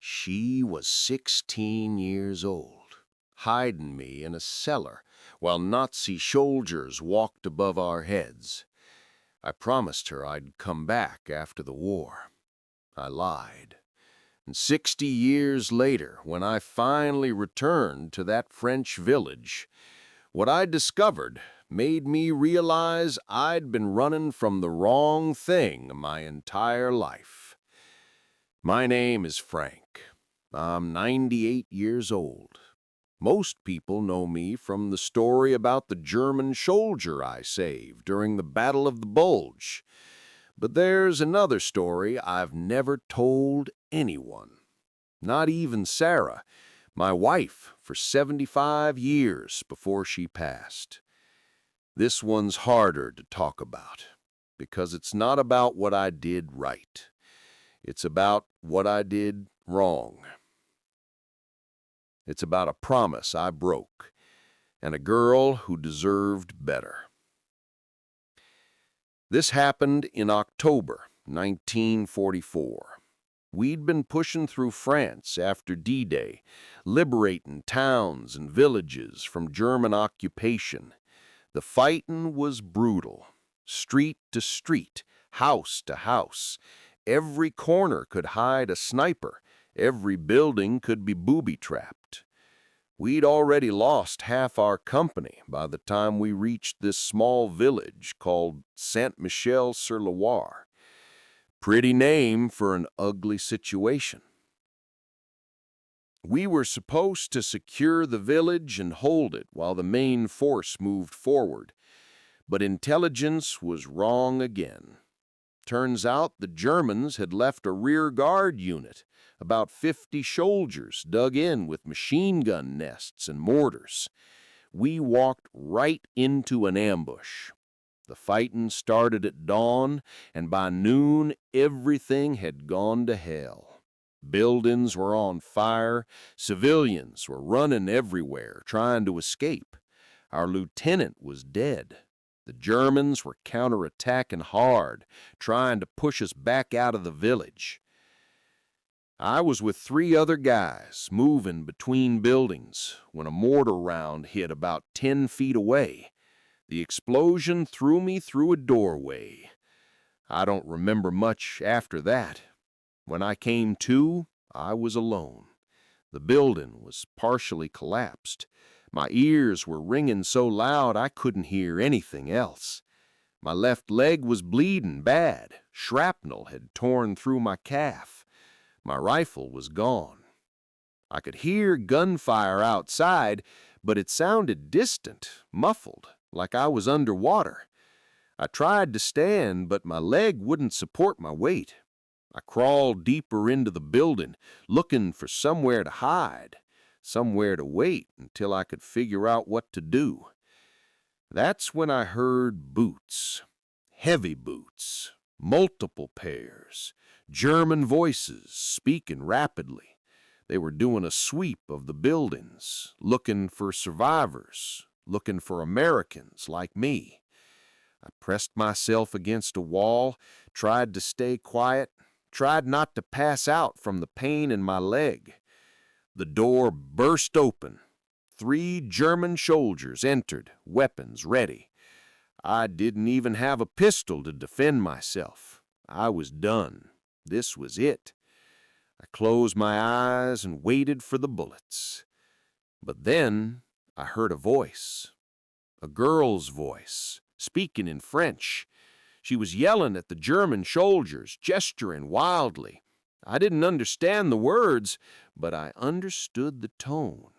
She was 16 years old, hiding me in a cellar while Nazi soldiers walked above our heads. I promised her I'd come back after the war. I lied. And 60 years later, when I finally returned to that French village, what I discovered made me realize I'd been running from the wrong thing my entire life. My name is Frank. I'm 98 years old. Most people know me from the story about the German soldier I saved during the Battle of the Bulge. But there's another story I've never told anyone. Not even Sarah, my wife for 75 years before she passed. This one's harder to talk about, because it's not about what I did right. It's about what I did wrong. It's about a promise I broke, and a girl who deserved better. This happened in October 1944. We'd been pushing through France after D-Day, liberating towns and villages from German occupation. The fighting was brutal. Street to street, house to house. Every corner could hide a sniper. Every building could be booby-trapped. We'd already lost half our company by the time we reached this small village called Saint-Michel-sur-Loire. Pretty name for an ugly situation. We were supposed to secure the village and hold it while the main force moved forward, but intelligence was wrong again. Turns out the Germans had left a rear guard unit, about 50 soldiers dug in with machine gun nests and mortars. We walked right into an ambush. The fighting started at dawn, and by noon everything had gone to hell. Buildings were on fire, civilians were running everywhere trying to escape. Our lieutenant was dead. The Germans were counterattacking hard, trying to push us back out of the village. I was with 3 other guys moving between buildings when a mortar round hit about 10 feet away. The explosion threw me through a doorway. I don't remember much after that. When I came to, I was alone. The building was partially collapsed. My ears were ringing so loud I couldn't hear anything else. My left leg was bleeding bad. Shrapnel had torn through my calf. My rifle was gone. I could hear gunfire outside, but it sounded distant, muffled, like I was underwater. I tried to stand, but my leg wouldn't support my weight. I crawled deeper into the building, looking for somewhere to hide, somewhere to wait until I could figure out what to do. That's when I heard boots, heavy boots, multiple pairs, German voices speaking rapidly. They were doing a sweep of the buildings, looking for survivors, looking for Americans like me. I pressed myself against a wall, tried to stay quiet, tried not to pass out from the pain in my leg. The door burst open. 3 German soldiers entered, weapons ready. I didn't even have a pistol to defend myself. I was done. This was it. I closed my eyes and waited for the bullets. But then I heard a voice. A girl's voice, speaking in French. She was yelling at the German soldiers, gesturing wildly. I didn't understand the words, but I understood the tone.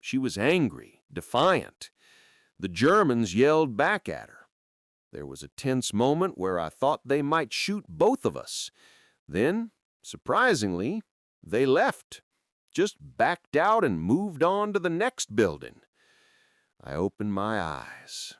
She was angry, defiant. The Germans yelled back at her. There was a tense moment where I thought they might shoot both of us. Then, surprisingly, they left, just backed out and moved on to the next building. I opened my eyes.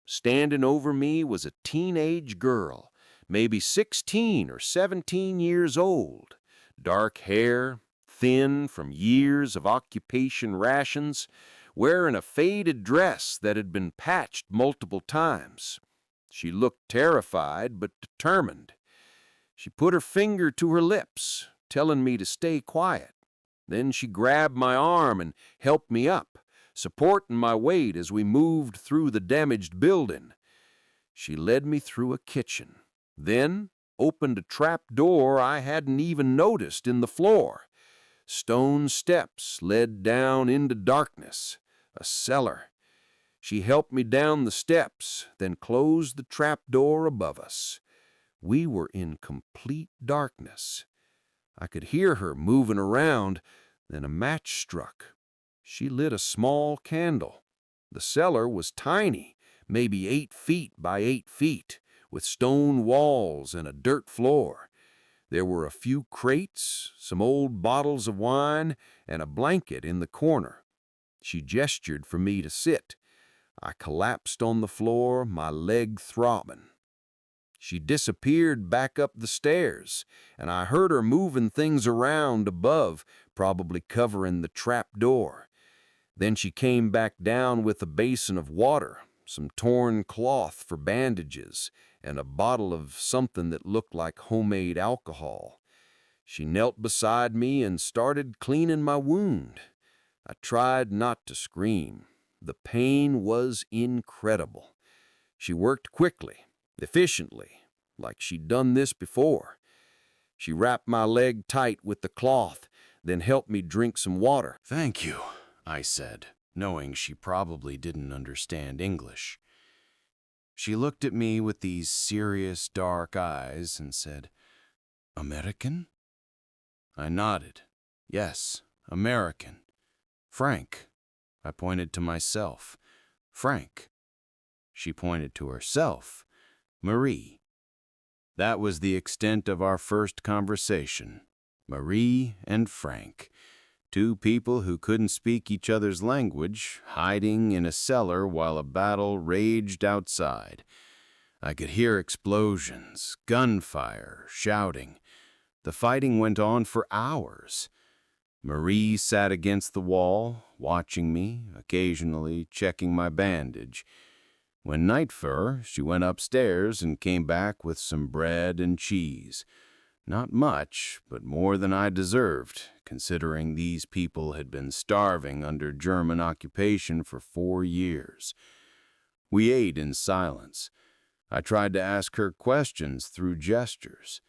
Standing over me was a teenage girl, maybe 16 or 17 years old. Dark hair, thin from years of occupation rations, wearing a faded dress that had been patched multiple times. She looked terrified but determined. She put her finger to her lips, telling me to stay quiet. Then she grabbed my arm and helped me up, supporting my weight as we moved through the damaged building. She led me through a kitchen, then opened a trap door I hadn't even noticed in the floor. Stone steps led down into darkness, a cellar. She helped me down the steps, then closed the trap door above us. We were in complete darkness. I could hear her moving around, then a match struck. She lit a small candle. The cellar was tiny, maybe 8 feet by 8 feet, with stone walls and a dirt floor. There were a few crates, some old bottles of wine, and a blanket in the corner. She gestured for me to sit. I collapsed on the floor, my leg throbbing. She disappeared back up the stairs, and I heard her moving things around above, probably covering the trap door. Then she came back down with a basin of water, some torn cloth for bandages, and a bottle of something that looked like homemade alcohol. She knelt beside me and started cleaning my wound. I tried not to scream. The pain was incredible. She worked quickly, efficiently, like she'd done this before. She wrapped my leg tight with the cloth, then helped me drink some water. "Thank you," I said, knowing she probably didn't understand English. She looked at me with these serious, dark eyes and said, "American?" I nodded. "Yes, American. Frank." I pointed to myself. "Frank." She pointed to herself. "Marie." That was the extent of our first conversation. Marie and Frank. Two people who couldn't speak each other's language, hiding in a cellar while a battle raged outside. I could hear explosions, gunfire, shouting. The fighting went on for hours. Marie sat against the wall, watching me, occasionally checking my bandage. When night fell, she went upstairs and came back with some bread and cheese. Not much, but more than I deserved, considering these people had been starving under German occupation for 4 years. We ate in silence. I tried to ask her questions through gestures.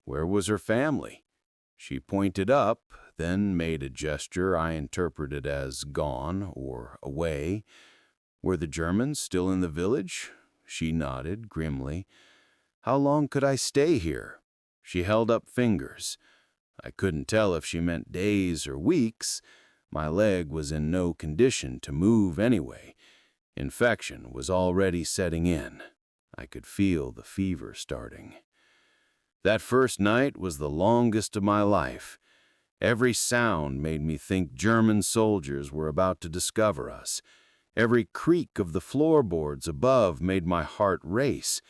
Where was her family? She pointed up, then made a gesture I interpreted as gone or away. Were the Germans still in the village? She nodded grimly. How long could I stay here? She held up fingers. I couldn't tell if she meant days or weeks. My leg was in no condition to move anyway. Infection was already setting in. I could feel the fever starting. That first night was the longest of my life. Every sound made me think German soldiers were about to discover us. Every creak of the floorboards above made my heart race.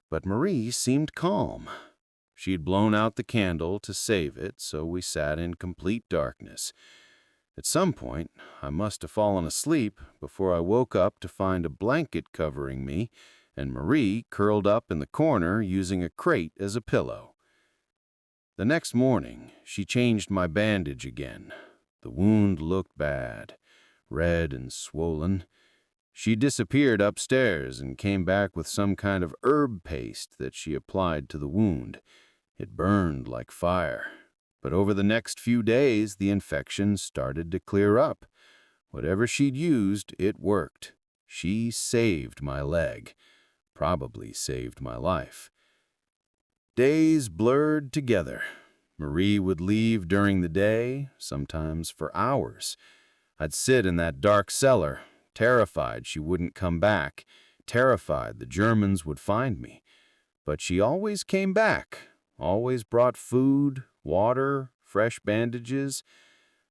But Marie seemed calm. She'd blown out the candle to save it, so we sat in complete darkness. At some point, I must have fallen asleep before I woke up to find a blanket covering me and Marie curled up in the corner using a crate as a pillow. The next morning, she changed my bandage again. The wound looked bad, red and swollen. She disappeared upstairs and came back with some kind of herb paste that she applied to the wound. It burned like fire. But over the next few days, the infection started to clear up. Whatever she'd used, it worked. She saved my leg. Probably saved my life. Days blurred together. Marie would leave during the day, sometimes for hours. I'd sit in that dark cellar, terrified she wouldn't come back, terrified the Germans would find me. But she always came back, always brought food, water, fresh bandages.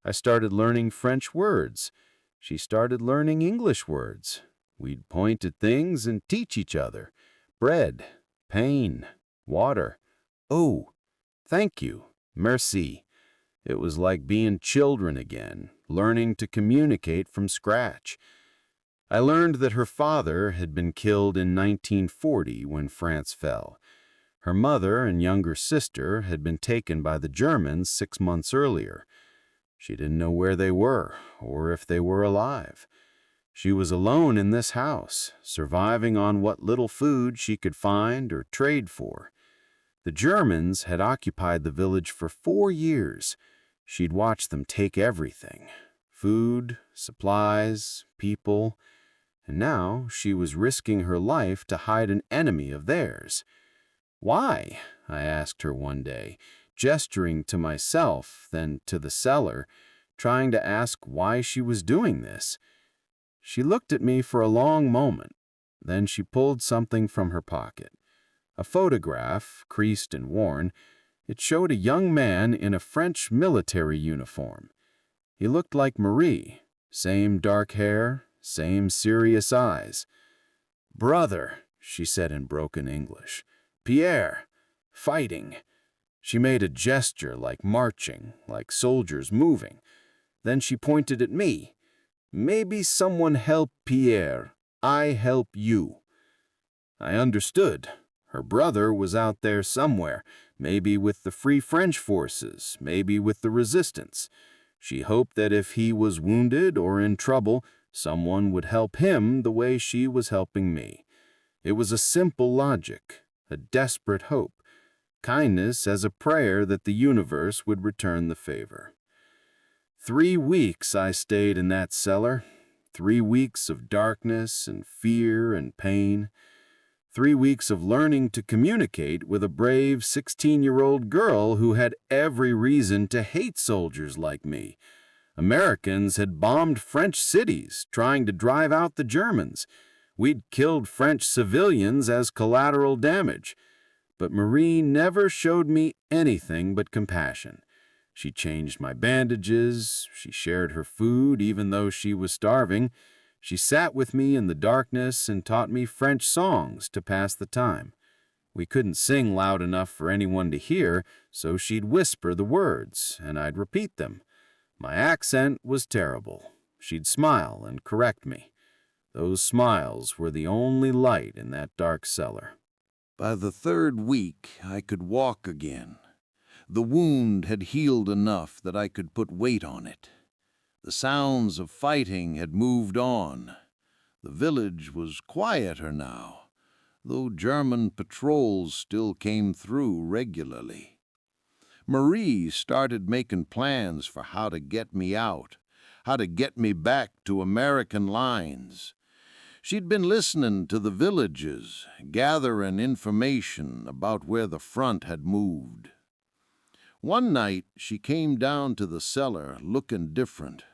I started learning French words. She started learning English words. We'd point at things and teach each other. Bread, pain, water. Oh, thank you, merci. It was like being children again, learning to communicate from scratch. I learned that her father had been killed in 1940 when France fell. Her mother and younger sister had been taken by the Germans 6 months earlier. She didn't know where they were or if they were alive. She was alone in this house, surviving on what little food she could find or trade for. The Germans had occupied the village for 4 years. She'd watched them take everything: food, supplies, people, and now she was risking her life to hide an enemy of theirs. "Why?" I asked her one day, gesturing to myself, then to the cellar, trying to ask why she was doing this. She looked at me for a long moment. Then she pulled something from her pocket. A photograph, creased and worn. It showed a young man in a French military uniform. He looked like Marie. Same dark hair, same serious eyes. "Brother," she said in broken English. "Pierre. Fighting." She made a gesture like marching, like soldiers moving. Then she pointed at me. "Maybe someone help Pierre. I help you." I understood. Her brother was out there somewhere, maybe with the Free French forces, maybe with the resistance. She hoped that if he was wounded or in trouble, someone would help him the way she was helping me. It was a simple logic, a desperate hope, kindness as a prayer that the universe would return the favor. 3 weeks I stayed in that cellar. 3 weeks of darkness and fear and pain. 3 weeks of learning to communicate with a brave 16-year-old girl who had every reason to hate soldiers like me. Americans had bombed French cities, trying to drive out the Germans. We'd killed French civilians as collateral damage. But Marie never showed me anything but compassion. She changed my bandages. She shared her food, even though she was starving. She sat with me in the darkness and taught me French songs to pass the time. We couldn't sing loud enough for anyone to hear, so she'd whisper the words, and I'd repeat them. My accent was terrible. She'd smile and correct me. Those smiles were the only light in that dark cellar. By the 3rd week, I could walk again. The wound had healed enough that I could put weight on it. The sounds of fighting had moved on. The village was quieter now, though German patrols still came through regularly. Marie started making plans for how to get me out, how to get me back to American lines. She'd been listening to the villages, gathering information about where the front had moved. One night she came down to the cellar looking different,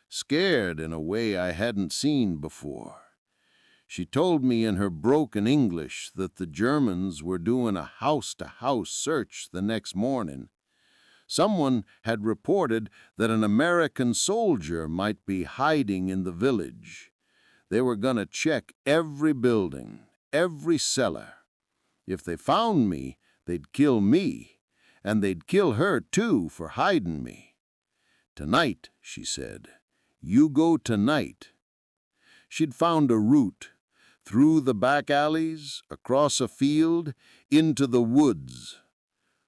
scared in a way I hadn't seen before. She told me in her broken English that the Germans were doing a house-to-house search the next morning. Someone had reported that an American soldier might be hiding in the village. They were going to check every building, every cellar. If they found me, they'd kill me, and they'd kill her too for hiding me. "Tonight," she said. "You go tonight." She'd found a route, through the back alleys, across a field, into the woods.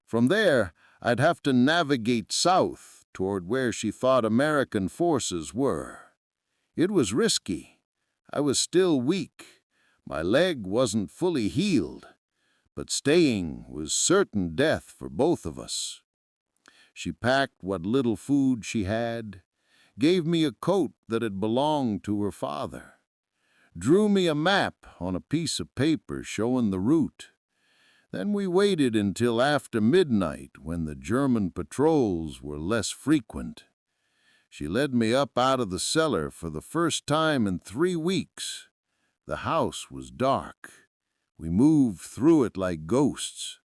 From there, I'd have to navigate south toward where she thought American forces were. It was risky. I was still weak. My leg wasn't fully healed. But staying was certain death for both of us. She packed what little food she had, gave me a coat that had belonged to her father, drew me a map on a piece of paper showing the route. Then we waited until after midnight, when the German patrols were less frequent. She led me up out of the cellar for the first time in 3 weeks. The house was dark. We moved through it like ghosts.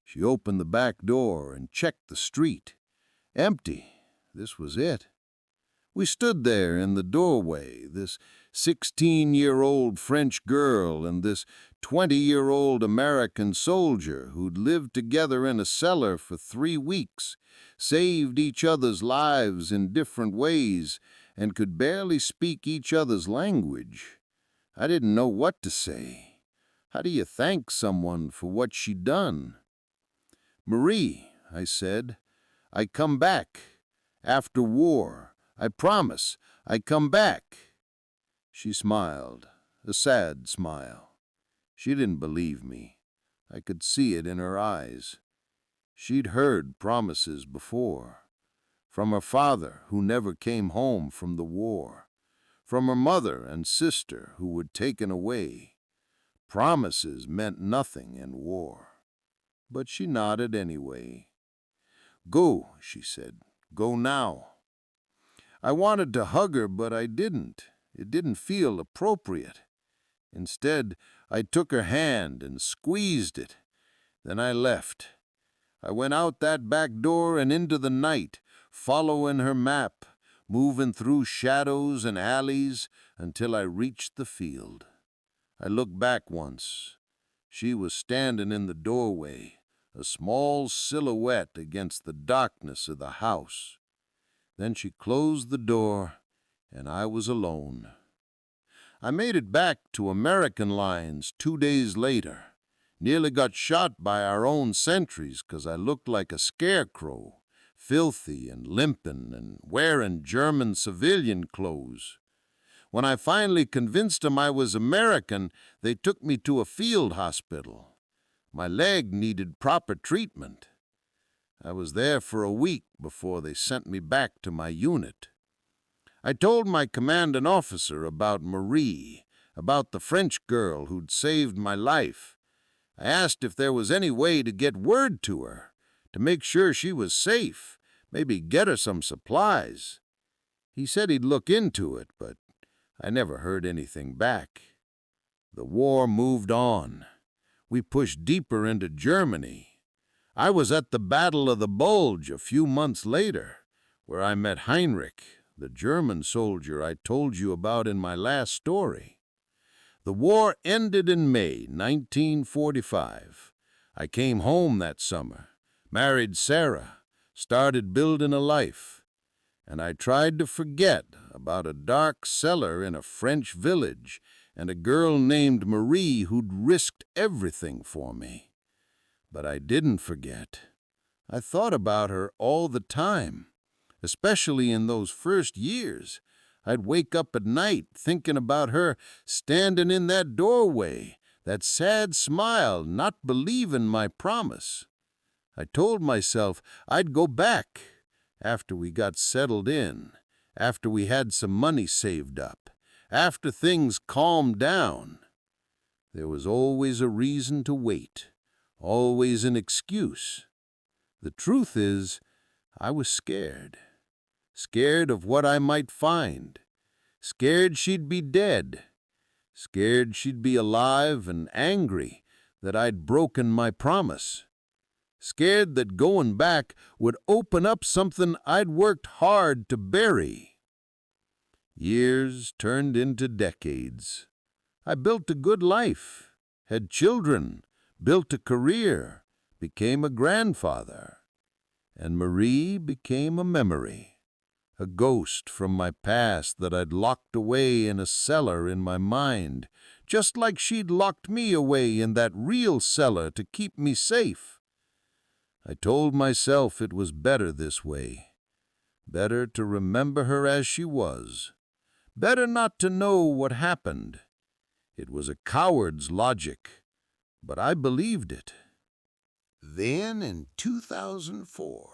She opened the back door and checked the street. Empty. This was it. We stood there in the doorway, this 16-year-old French girl and this 20-year-old American soldier who'd lived together in a cellar for 3 weeks, saved each other's lives in different ways, and could barely speak each other's language. I didn't know what to say. How do you thank someone for what she'd done? "Marie," I said, "I come back, After war, I promise, I come back." She smiled, a sad smile. She didn't believe me. I could see it in her eyes. She'd heard promises before. From her father, who never came home from the war. From her mother and sister, who were taken away. Promises meant nothing in war. But she nodded anyway. "Go," she said. "Go now." I wanted to hug her, but I didn't. It didn't feel appropriate. Instead, I took her hand and squeezed it. Then I left. I went out that back door and into the night, following her map, moving through shadows and alleys until I reached the field. I looked back once. She was standing in the doorway, a small silhouette against the darkness of the house. Then she closed the door, and I was alone. I made it back to American lines 2 days later. Nearly got shot by our own sentries 'cause I looked like a scarecrow, filthy and limping and wearing German civilian clothes. When I finally convinced them I was American, they took me to a field hospital. My leg needed proper treatment. I was there for a week before they sent me back to my unit. I told my commanding officer about Marie, about the French girl who'd saved my life. I asked if there was any way to get word to her, to make sure she was safe, maybe get her some supplies. He said he'd look into it, but I never heard anything back. The war moved on. We pushed deeper into Germany. I was at the Battle of the Bulge a few months later, where I met Heinrich, the German soldier I told you about in my last story. The war ended in May 1945. I came home that summer, married Sarah, started building a life. And I tried to forget about a dark cellar in a French village and a girl named Marie who'd risked everything for me. But I didn't forget. I thought about her all the time, especially in those first years. I'd wake up at night thinking about her standing in that doorway, that sad smile, not believing my promise. I told myself I'd go back after we got settled in, after we had some money saved up, after things calmed down. There was always a reason to wait, always an excuse. The truth is, I was scared. Scared of what I might find. Scared she'd be dead. Scared she'd be alive and angry that I'd broken my promise. Scared that going back would open up something I'd worked hard to bury. Years turned into decades. I built a good life, had children, built a career, became a grandfather. And Marie became a memory, a ghost from my past that I'd locked away in a cellar in my mind, just like she'd locked me away in that real cellar to keep me safe. I told myself it was better this way, better to remember her as she was, better not to know what happened. It was a coward's logic, but I believed it. Then in 2004,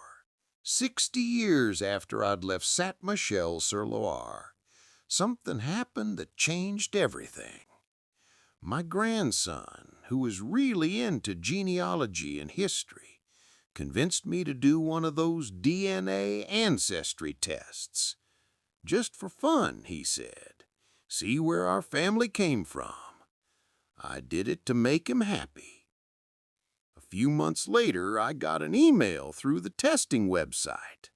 60 years after I'd left Saint-Michel-sur-Loire, something happened that changed everything. My grandson, who was really into genealogy and history, convinced me to do one of those DNA ancestry tests. Just for fun, he said. See where our family came from. I did it to make him happy. A few months later, I got an email through the testing website.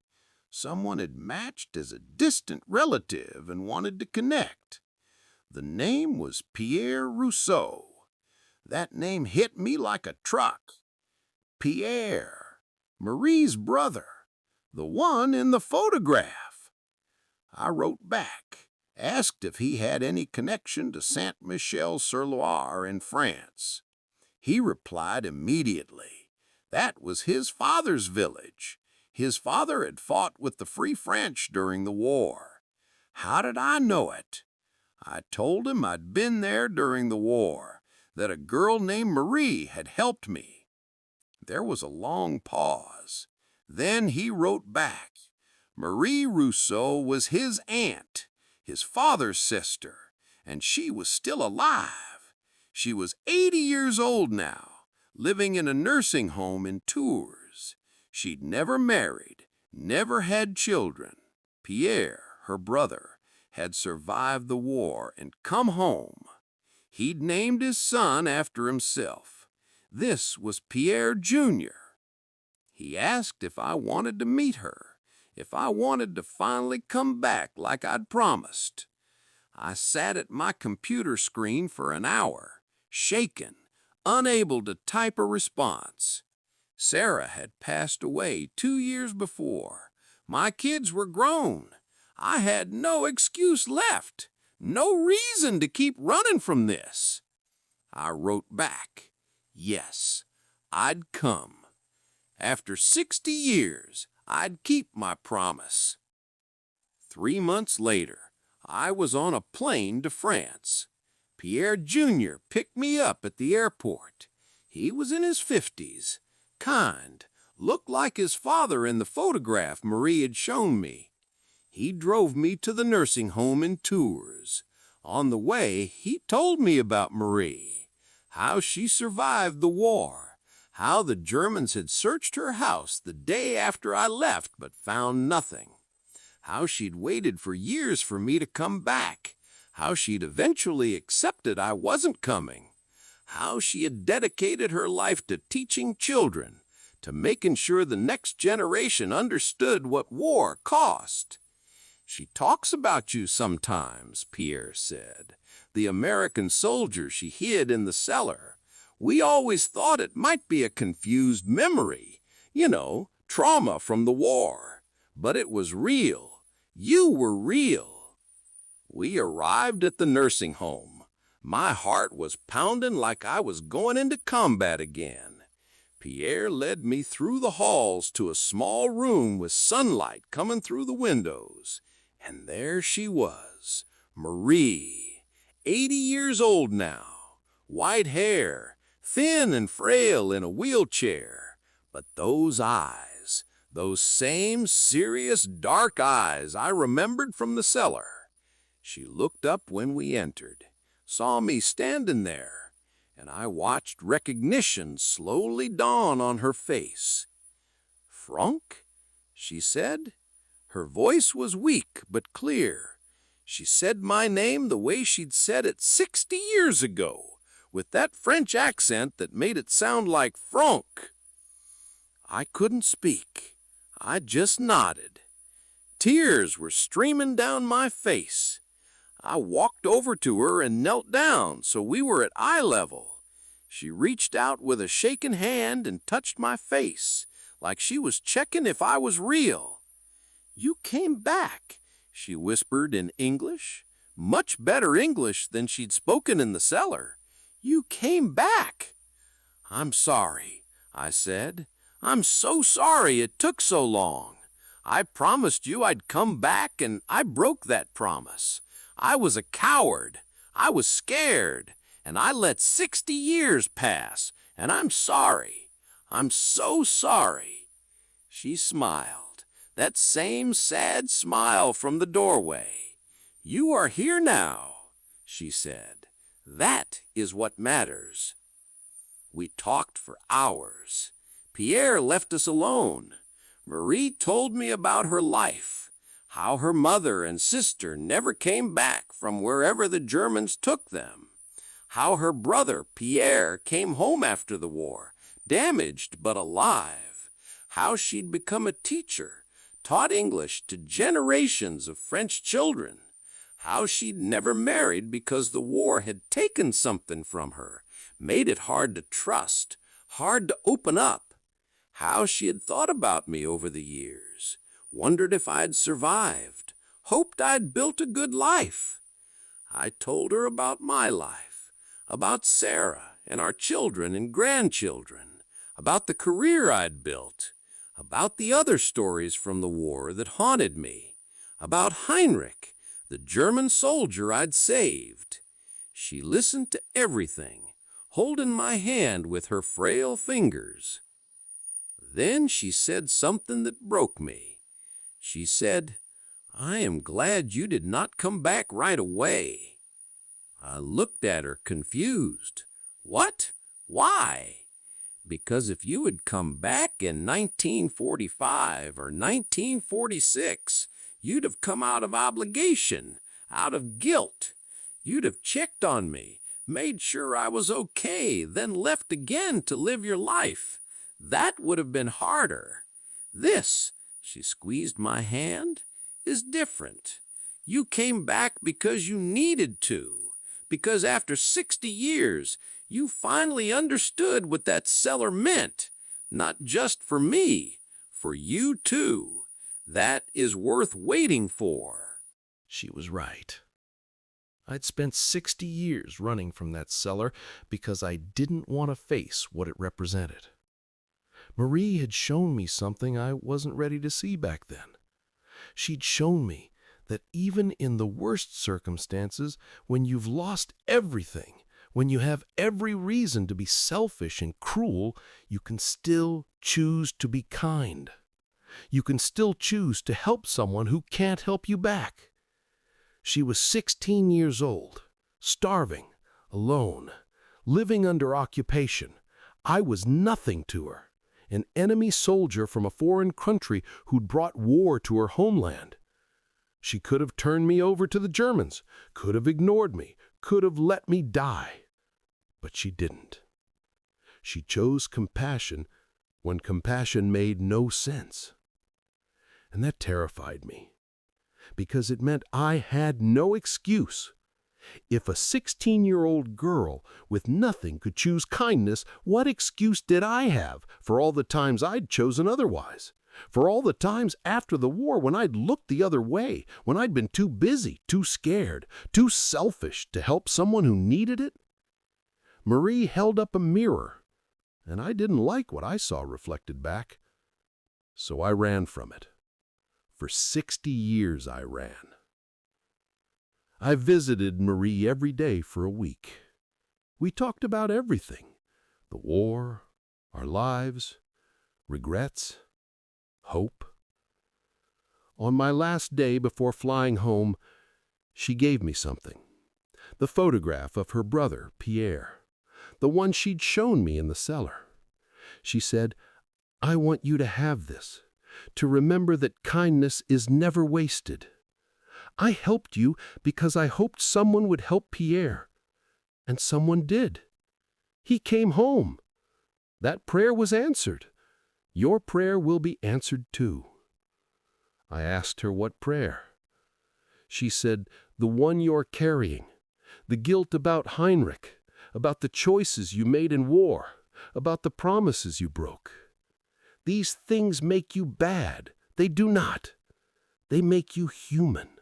Someone had matched as a distant relative and wanted to connect. The name was Pierre Rousseau. That name hit me like a truck. Pierre, Marie's brother, the one in the photograph. I wrote back, asked if he had any connection to Saint-Michel-sur-Loire in France. He replied immediately. That was his father's village. His father had fought with the Free French during the war. How did I know it? I told him I'd been there during the war, that a girl named Marie had helped me. There was a long pause. Then he wrote back. Marie Rousseau was his aunt, his father's sister, and she was still alive. She was 80 years old now, living in a nursing home in Tours. She'd never married, never had children. Pierre, her brother, had survived the war and come home. He'd named his son after himself. This was Pierre Jr. He asked if I wanted to meet her, if I wanted to finally come back like I'd promised. I sat at my computer screen for an hour, shaken, unable to type a response. Sarah had passed away 2 years before. My kids were grown. I had no excuse left, no reason to keep running from this. I wrote back, yes, I'd come. After 60 years, I'd keep my promise. 3 months later, I was on a plane to France. Pierre Jr. picked me up at the airport. He was in his 50s, kind, looked like his father in the photograph Marie had shown me. He drove me to the nursing home in Tours. On the way, he told me about Marie, how she survived the war, how the Germans had searched her house the day after I left but found nothing, how she'd waited for years for me to come back, how she'd eventually accepted I wasn't coming, how she had dedicated her life to teaching children, to making sure the next generation understood what war cost. She talks about you sometimes, Pierre said, the American soldier she hid in the cellar. We always thought it might be a confused memory, trauma from the war. But it was real. You were real. We arrived at the nursing home. My heart was pounding like I was going into combat again. Pierre led me through the halls to a small room with sunlight coming through the windows. And there she was, Marie, 80 years old now, white hair, thin and frail in a wheelchair. But those eyes, those same serious dark eyes I remembered from the cellar. She looked up when we entered, saw me standing there, and I watched recognition slowly dawn on her face. "Franck?" she said. Her voice was weak but clear. She said my name the way she'd said it 60 years ago, with that French accent that made it sound like Franck. I couldn't speak. I just nodded. Tears were streaming down my face. I walked over to her and knelt down so we were at eye level. She reached out with a shaking hand and touched my face, like she was checking if I was real. "You came back," she whispered in English, much better English than she'd spoken in the cellar. "You came back." "I'm sorry," I said. "I'm so sorry it took so long. I promised you I'd come back, and I broke that promise. I was a coward. I was scared, and I let 60 years pass, and I'm sorry. I'm so sorry." She smiled. That same sad smile from the doorway. "You are here now," she said. "That is what matters." We talked for hours. Pierre left us alone. Marie told me about her life, how her mother and sister never came back from wherever the Germans took them, how her brother Pierre came home after the war, damaged but alive, how she'd become a teacher, taught English to generations of French children, how she'd never married because the war had taken something from her, made it hard to trust, hard to open up, how she had thought about me over the years, wondered if I'd survived, hoped I'd built a good life. I told her about my life, about Sarah and our children and grandchildren, about the career I'd built, about the other stories from the war that haunted me, about Heinrich, the German soldier I'd saved. She listened to everything, holding my hand with her frail fingers. Then she said something that broke me. She said, "I am glad you did not come back right away." I looked at her confused. What? Why? Because if you had come back in 1945 or 1946, you'd have come out of obligation, out of guilt. You'd have checked on me, made sure I was okay, then left again to live your life. That would have been harder. This, she squeezed my hand, is different. You came back because you needed to, because after 60 years, you finally understood what that cellar meant, not just for me, for you too. That is worth waiting for. She was right. I'd spent 60 years running from that cellar because I didn't want to face what it represented. Marie had shown me something I wasn't ready to see back then. She'd shown me that even in the worst circumstances, when you've lost everything, when you have every reason to be selfish and cruel, you can still choose to be kind. You can still choose to help someone who can't help you back. She was 16 years old, starving, alone, living under occupation. I was nothing to her, an enemy soldier from a foreign country who'd brought war to her homeland. She could have turned me over to the Germans, could have ignored me, could have let me die. But she didn't. She chose compassion when compassion made no sense. And that terrified me, because it meant I had no excuse. If a 16-year-old girl with nothing could choose kindness, what excuse did I have for all the times I'd chosen otherwise? For all the times after the war when I'd looked the other way, when I'd been too busy, too scared, too selfish to help someone who needed it? Marie held up a mirror, and I didn't like what I saw reflected back. So I ran from it. For 60 years I ran. I visited Marie every day for a week. We talked about everything: the war, our lives, regrets, hope. On my last day before flying home, she gave me something. The photograph of her brother, Pierre, the one she'd shown me in the cellar. She said, "I want you to have this, to remember that kindness is never wasted. I helped you because I hoped someone would help Pierre. And someone did. He came home. That prayer was answered. Your prayer will be answered too." I asked her what prayer. She said, "The one you're carrying. The guilt about Heinrich, about the choices you made in war, about the promises you broke. These things make you bad. They do not. They make you human.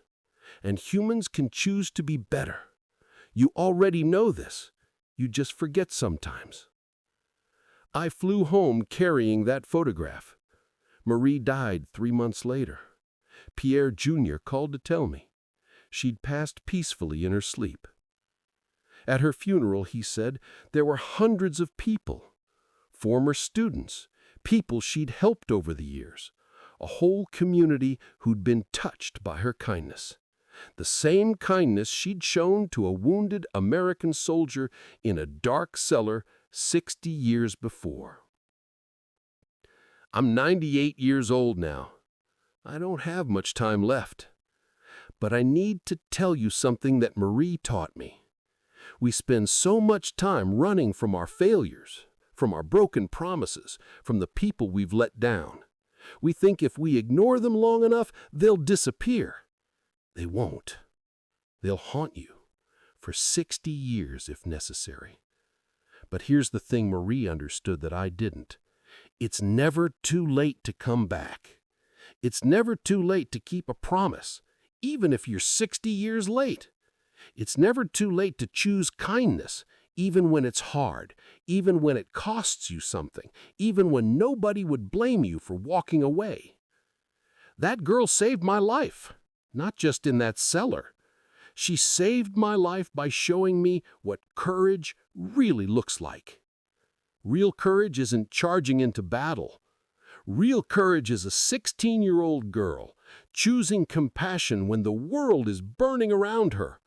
And humans can choose to be better. You already know this. You just forget sometimes." I flew home carrying that photograph. Marie died 3 months later. Pierre Jr. called to tell me. She'd passed peacefully in her sleep. At her funeral, he said, there were hundreds of people. Former students, people she'd helped over the years. A whole community who'd been touched by her kindness. The same kindness she'd shown to a wounded American soldier in a dark cellar 60 years before. I'm 98 years old now. I don't have much time left. But I need to tell you something that Marie taught me. We spend so much time running from our failures, from our broken promises, from the people we've let down. We think if we ignore them long enough, they'll disappear. They won't. They'll haunt you for 60 years if necessary. But here's the thing Marie understood that I didn't. It's never too late to come back. It's never too late to keep a promise, even if you're 60 years late. It's never too late to choose kindness, even when it's hard, even when it costs you something, even when nobody would blame you for walking away. That girl saved my life, not just in that cellar. She saved my life by showing me what courage really looks like. Real courage isn't charging into battle. Real courage is a 16-year-old girl choosing compassion when the world is burning around her.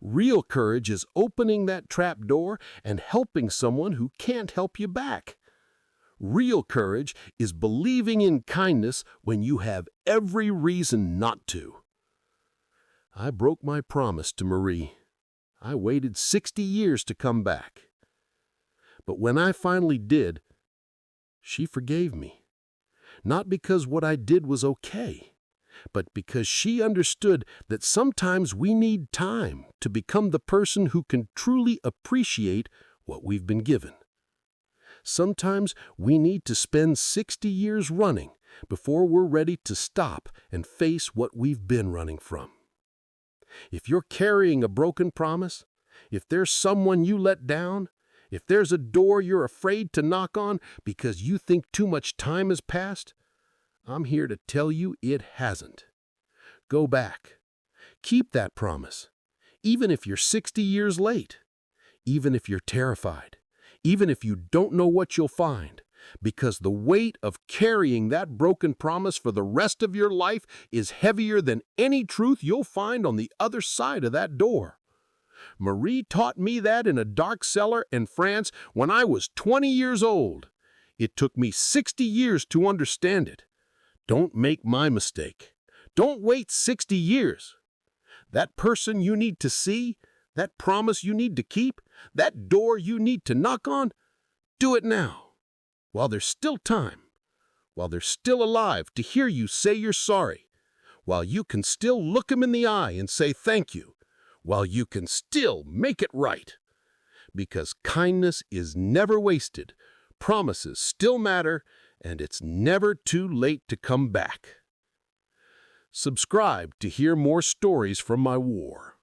Real courage is opening that trap door and helping someone who can't help you back. Real courage is believing in kindness when you have every reason not to. I broke my promise to Marie. I waited 60 years to come back. But when I finally did, she forgave me. Not because what I did was okay, but because she understood that sometimes we need time to become the person who can truly appreciate what we've been given. Sometimes we need to spend 60 years running before we're ready to stop and face what we've been running from. If you're carrying a broken promise, if there's someone you let down, if there's a door you're afraid to knock on because you think too much time has passed, I'm here to tell you it hasn't. Go back. Keep that promise, even if you're 60 years late, even if you're terrified, even if you don't know what you'll find, because the weight of carrying that broken promise for the rest of your life is heavier than any truth you'll find on the other side of that door. Marie taught me that in a dark cellar in France when I was 20 years old. It took me 60 years to understand it. Don't make my mistake. Don't wait 60 years. That person you need to see, that promise you need to keep, that door you need to knock on, do it now. While there's still time, while they're still alive to hear you say you're sorry, while you can still look them in the eye and say thank you, while you can still make it right. Because kindness is never wasted, promises still matter, and it's never too late to come back. Subscribe to hear more stories from my war.